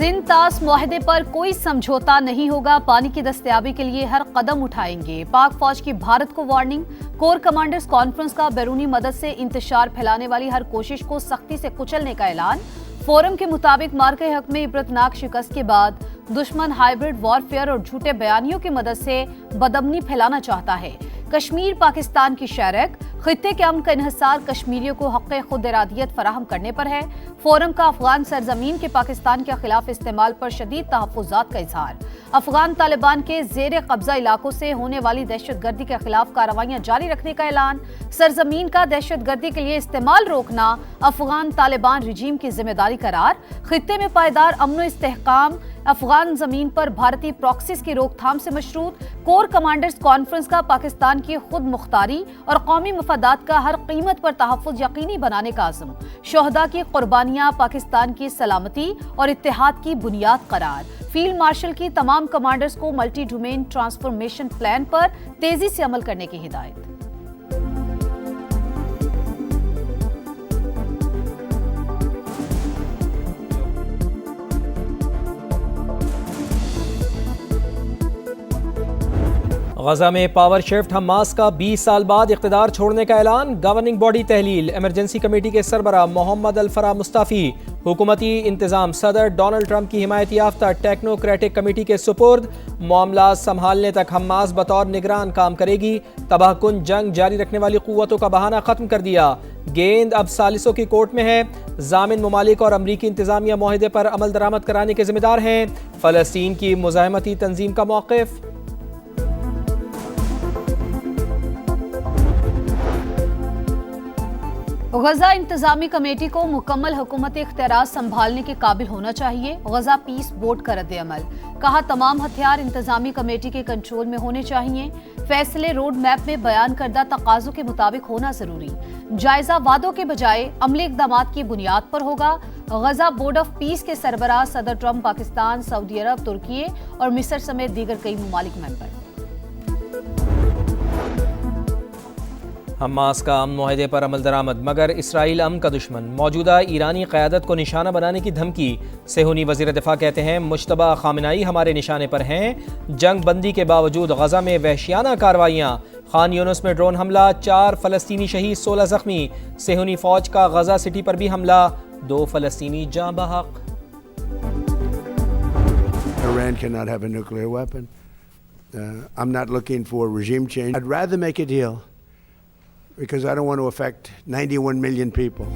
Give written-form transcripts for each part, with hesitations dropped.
सिंध तास मुआहदे पर कोई समझौता नहीं होगा, पानी की दस्तयाबी के लिए हर कदम उठाएंगे। पाक फौज की भारत को वार्निंग, कोर कमांडर्स कॉन्फ्रेंस का बैरूनी मदद से इंतशार फैलाने वाली हर कोशिश को सख्ती से कुचलने का ऐलान। फोरम के मुताबिक मार्के हक में इबरतनाक शिकस्त के बाद दुश्मन हाइब्रिड वॉरफेयर और झूठे बयानियों की मदद से बदअमनी फैलाना चाहता है। कश्मीर पाकिस्तान की शरक, खित्ते के अमन का इन्हिसार कश्मीरियों को हक़ खुद इरादियत फराहम करने पर है। फोरम का अफगान सरजमीन के पाकिस्तान के खिलाफ इस्तेमाल पर शदीद तहफ़्फ़ुज़ात का इजहार। अफगान तालिबान के ज़ेर कब्जा इलाकों से होने वाली दहशतगर्दी के खिलाफ कार्रवाइयाँ जारी रखने का ऐलान। सरजमीन का दहशतगर्दी के लिए इस्तेमाल रोकना अफगान तालिबान रजीम की जिम्मेदारी करार। खित्ते में पायदार अमन व इस्तेहकाम अफगान जमीन पर भारतीय प्रॉक्सीज की रोकथाम से मशरूत। कोर कमांडर्स कॉन्फ्रेंस का पाकिस्तान की खुद मुख्तारी और कौमी मफादात का हर कीमत पर तहफ़्फ़ुज़ यकीनी बनाने का आज़म। शोहदा की कुर्बानियां पाकिस्तान की सलामती और इत्तेहाद की बुनियाद करार। फील्ड मार्शल की तमाम कमांडर्स को मल्टी डोमेन ट्रांसफॉर्मेशन प्लान पर तेजी से अमल करने की हिदायत। गजा में पावर शिफ्ट, हमास का 20 साल बाद इख्तिदार छोड़ने का ऐलान। गवर्निंग बॉडी तहलील, इमरजेंसी कमेटी के सरबराह मोहम्मद अल-फराह मुस्ताफी। हुकूमती इंतजाम सदर डोनाल्ड ट्रंप की हिमायत याफ्ता टेक्नोक्रेटिक कमेटी के सुपुर्द। मामला संभालने तक हमास बतौर निगरान काम करेगी। तबाहकुन जंग जारी रखने वाली कुव्वतों का बहाना खत्म कर दिया। गेंद अब सालिसों की कोर्ट में है। जामिन ममालिक और अमरीकी इंतजामिया मुआहदे पर अमल दरामद कराने के जिम्मेदार हैं। फलस्तीन की मुज़ाहमती तंजीम का मौक़िफ़। गजा इंतजामी कमेटी को मुकम्मल हुकूमत इख्तियार संभालने के काबिल होना चाहिए। गजा पीस बोर्ड का रद्द अमल, कहा तमाम हथियार इंतजामी कमेटी के कंट्रोल में होने चाहिए। फैसले रोड मैप में बयान करदा तकाज़ों के मुताबिक होना जरूरी। जायजा वादों के बजाय अमली इक़दामात की बुनियाद पर होगा। गजा बोर्ड ऑफ पीस के सरबराह सदर ट्रंप पाकिस्तान, सऊदी अरब, तुर्की और मिस्र समेत दीगर कई ममालिक मेंबर। हमास का अमन मुआहदे पर अमल दरामद, मगर इसराइल अमन का दुश्मन। मौजूदा ईरानी क़यादत को निशाना बनाने की धमकी। सेहूनी वज़ीर दिफा कहते हैं मुश्तबा खामेनेई हमारे निशाने पर हैं। जंग बंदी के बावजूद गजा में वहशियाना कार्रवाइयाँ। खान यूनुस में ड्रोन हमला, 4 फ़लस्तीनी शहीद, 16 ज़ख्मी। सेहूनी फ़ौज का गजा सिटी पर भी हमला, 2 फ़लस्तीनी जाँ बहक। Iran cannot have a nuclear weapon. I'm not looking for regime change. I'd rather make a deal because I don't want to affect 91 million people.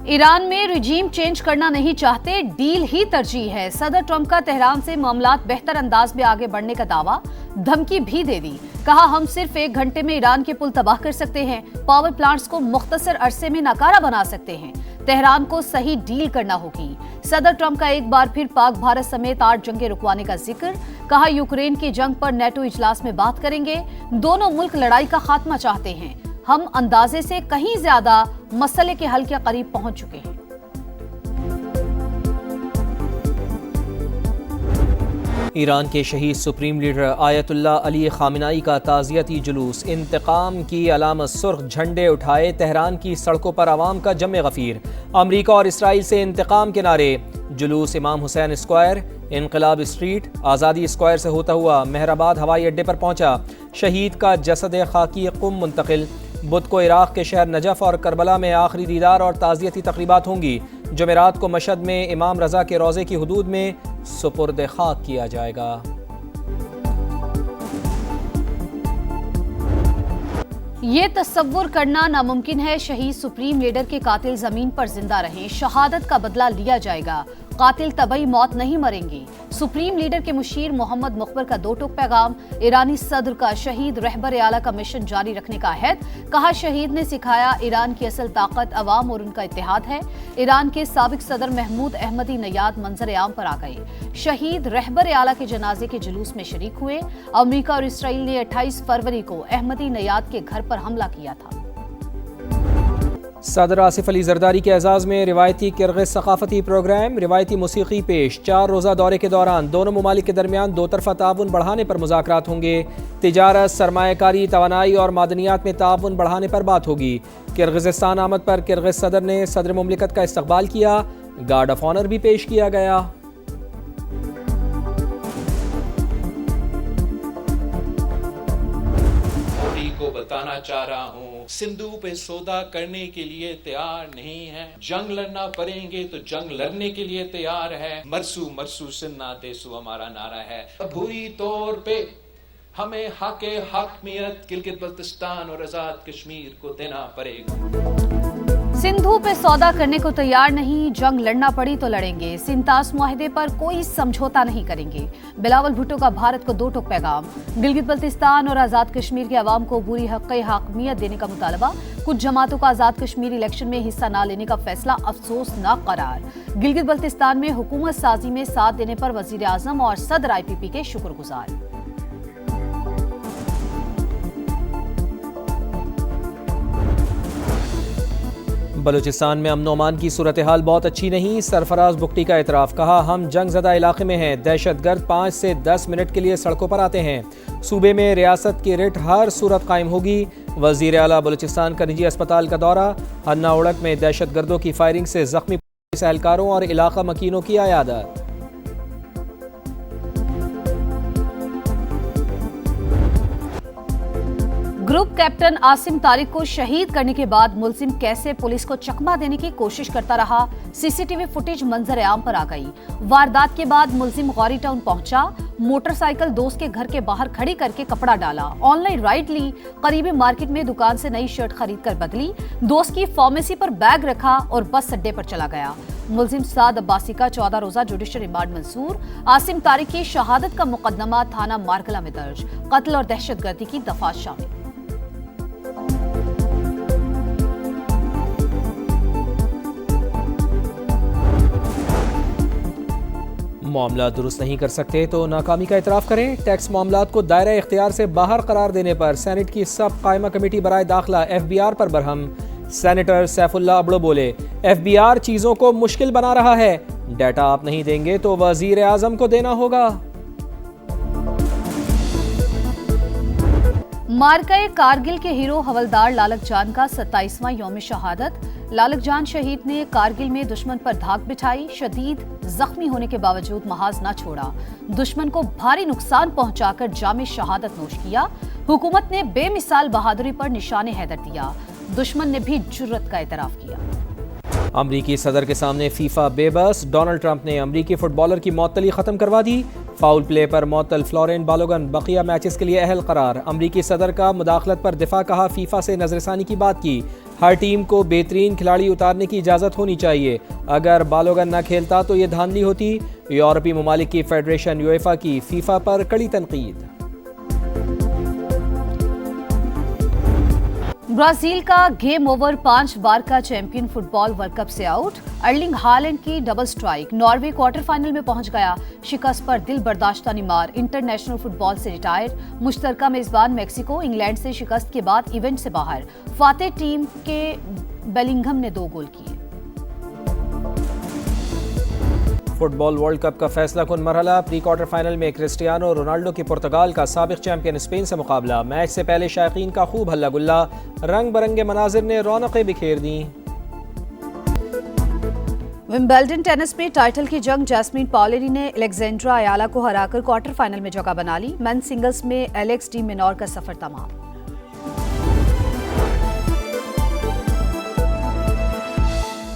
Iran में रिजीम चेंज करना नहीं चाहते, डील ही तरजीह है। सदर ट्रंप का तेहरान से मामलात बेहतर अंदाज में आगे बढ़ने का दावा, धमकी भी दे दी। कहा हम सिर्फ 1 घंटे में ईरान के पुल तबाह कर सकते हैं, पावर प्लांट्स को मुख्तसर अरसे में नाकारा बना सकते हैं। तेहरान को सही डील करना होगी। सदर ट्रंप का एक बार फिर पाक भारत समेत 8 जंगें रुकवाने का जिक्र। कहा यूक्रेन की जंग पर नेटो इजलास में बात करेंगे। दोनों मुल्क लड़ाई का खात्मा चाहते हैं। हम अंदाजे से कहीं ज्यादा मसले के हल के करीब पहुंच चुके हैं। ईरान के शहीद supreme leader Ayatollah Ali Khamenei का ताज़ियती जुलूस। इंतकाम की अलामत सुर्ख झंडे उठाए तेहरान की सड़कों पर आवाम का जम गफीर। अमरीका और इसराइल से इंतकाम के नारे। जुलूस इमाम हुसैन स्क्वायर, इनकलाब स्ट्रीट, आज़ादी स्क्वायर से होता हुआ मेहराबाद हवाई अड्डे पर पहुंचा। शहीद का जसद खाकी कुम मुंतकिल। बुध को इराक़ के शहर नजफ और करबला में आखिरी दीदार और ताज़ियती तकरीबात होंगी। जुमेरात को मशहद में इमाम रज़ा के रोज़े की हुदूद में सुपुर्द खाक किया जाएगा। ये तस्वुर करना नामुमकिन है, शहीद सुप्रीम लीडर के कातिल जमीन पर जिंदा रहें, शहादत का बदला लिया जाएगा। कातिल तबई मौत नहीं मरेंगे। सुप्रीम लीडर के मुशीर मोहम्मद मुखबर का 2 टूक पैगाम। ईरानी सदर का शहीद रहबर आला का मिशन जारी रखने का अहद। कहा शहीद ने सिखाया ईरान की असल ताकत अवाम और उनका इत्तेहाद है। ईरान के साबिक सदर महमूद अहमदी नयाद मंजर आम पर आ गए। शहीद रहबर आला के जनाजे के जुलूस में शरीक हुए। अमरीका और इसराइल ने 28 फरवरी को अहमदी नयाद के घर पर हमला किया था। सदर आसिफ अली जरदारी के एजाज़ में रिवायती किर्गिज़ सकाफ़ती प्रोग्राम, रिवायती मूसीक़ी पेश। 4 रोज़ा दौरे के दौरान दोनों ममालिक के दरमियान 2 तरफ़ा ताउन बढ़ाने पर मुज़ाकरात होंगे। तिजारत, सरमायाकारी, तवानाई और मादनियात में ताउन बढ़ाने पर बात होगी। किर्गिज़स्तान आमद पर किर्गिज़ सदर ने सदर मुमलिकत का इस्तकबाल किया। گارڈ آف آنر بھی پیش کیا گیا۔ کو بتانا چاہ رہا ہوں، سندھو پہ سودا کرنے کے لیے تیار نہیں ہے، جنگ لڑنا پڑیں گے تو جنگ لڑنے کے لیے تیار ہے، مرسو مرسو سننا دیسو ہمارا نعرہ ہے۔ بھوری طور پہ ہمیں حق حاکمیت گلگت بلتستان اور آزاد کشمیر کو دینا پڑے گا۔ سندھو پہ سودا کرنے کو تیار نہیں، جنگ لڑنا پڑی تو لڑیں گے، سنتاس معاہدے پر کوئی سمجھوتا نہیں کریں گے، بلاول بھٹو کا بھارت کو 2 ٹوک پیغام۔ گلگت بلتستان اور آزاد کشمیر کے عوام کو پوری حق حاکمیت دینے کا مطالبہ، کچھ جماعتوں کا آزاد کشمیر الیکشن میں حصہ نہ لینے کا فیصلہ افسوسناک قرار۔ گلگت بلتستان میں حکومت سازی میں ساتھ دینے پر وزیر اعظم اور صدر IPP کے شکر گزار۔ بلوچستان میں امن و امان کی صورتحال بہت اچھی نہیں، سرفراز بگٹی کا اعتراف، کہا ہم جنگ زدہ علاقے میں ہیں، دہشت گرد 5 سے 10 منٹ کے لیے سڑکوں پر آتے ہیں، صوبے میں ریاست کی رٹ ہر صورت قائم ہوگی۔ وزیر اعلیٰ بلوچستان کا نجی اسپتال کا دورہ، ہنا اڑک میں دہشت گردوں کی فائرنگ سے زخمی پولیس اہلکاروں اور علاقہ مکینوں کی عیادت۔ گروپ کیپٹن عاصم طارق کو شہید کرنے کے بعد ملزم کیسے پولیس کو چکمہ دینے کی کوشش کرتا رہا، CCTV فوٹیج منظر عام پر آ گئی۔ واردات کے بعد ملزم غوری ٹاؤن پہنچا، موٹر سائیکل دوست کے گھر کے باہر کھڑی کر کے کپڑا ڈالا، آن لائن رائڈ لی، قریبی مارکیٹ میں دکان سے نئی شرٹ خرید کر بدلی، دوست کی فارمیسی پر بیگ رکھا اور بس اڈے پر چلا گیا۔ ملزم سعد عباسی کا 14 روزہ جوڈیشل ریمانڈ منظور۔ عاصم طارق کی شہادت کا مقدمہ تھانہ مارکلا میں درج، قتل اور دہشت گردی کی دفعات شامل۔ معاملہ درست نہیں کر سکتے تو ناکامی کا اعتراف کریں، ٹیکس معاملات کو دائرہ اختیار سے باہر قرار دینے پر سینٹ کی سب قائمہ کمیٹی برائے داخلہ FBR پر برہم، سینیٹر سیف اللہ ابڑو بولے FBR چیزوں کو مشکل بنا رہا ہے، ڈیٹا آپ نہیں دیں گے تو وزیر اعظم کو دینا ہوگا۔ مارکہ کارگل کے ہیرو حولدار لالک جان کا 27واں یوم شہادت۔ لالک جان شہید نے کارگل میں دشمن پر دھاک بٹھائی، شدید زخمی ہونے کے باوجود محاذ نہ چھوڑا، دشمن کو بھاری نقصان پہنچا کر جام شہادت نوش کیا۔ حکومت نے بے مثال بہادری پر نشان حیدر دیا، دشمن نے بھی جرت کا اعتراف کیا۔ امریکی صدر کے سامنے فیفا بے بس، ڈونلڈ ٹرمپ نے امریکی فٹ بالر کی معطلی ختم کروا دی، فاؤل پلے پر معطل فلورین بالوگن بقیہ میچز کے لیے اہل قرار۔ امریکی صدر کا مداخلت پر دفاع، کہا فیفا سے نظر ثانی کی بات کی، ہر ٹیم کو بہترین کھلاڑی اتارنے کی اجازت ہونی چاہیے، اگر بالوگن نہ کھیلتا تو یہ دھاندلی ہوتی۔ یورپی ممالک کی فیڈریشن یویفا کی فیفا پر کڑی تنقید۔ برازیل کا گیم اوور، 5 بار کا چیمپئن فٹ بال ورلڈ کپ سے آؤٹ، ارلنگ ہالینڈ کی double strike, Norway quarter final میں پہنچ گیا، شکست پر دل برداشتہ نیمار انٹرنیشنل فٹ بال سے ریٹائرڈ، مشترکہ میزبان میکسیکو انگلینڈ سے شکست کے بعد ایونٹ سے باہر، فاتح ٹیم کے بیلنگھم نے 2 گول کیے۔ فٹ بال ورلڈ کپ کا فیصلہ کن مرحلہ، پری کوارٹر فائنل میں کرسٹیانو رونالڈو کی پرتگال کا سابق چیمپئن اسپین سے مقابلہ، میچ سے پہلے شائقین کا خوب ہلہ گلہ، رنگ برنگے مناظر نے رونقیں بکھیر دیں۔ ومبلڈن ٹینس میں ٹائٹل کی جنگ، جیسمین پاولری نے الیگزینڈرا ایالا کو ہرا کر کوارٹر فائنل میں جگہ بنا لی، مین سنگلز میں ایلیکس ڈی مینور کا سفر تمام۔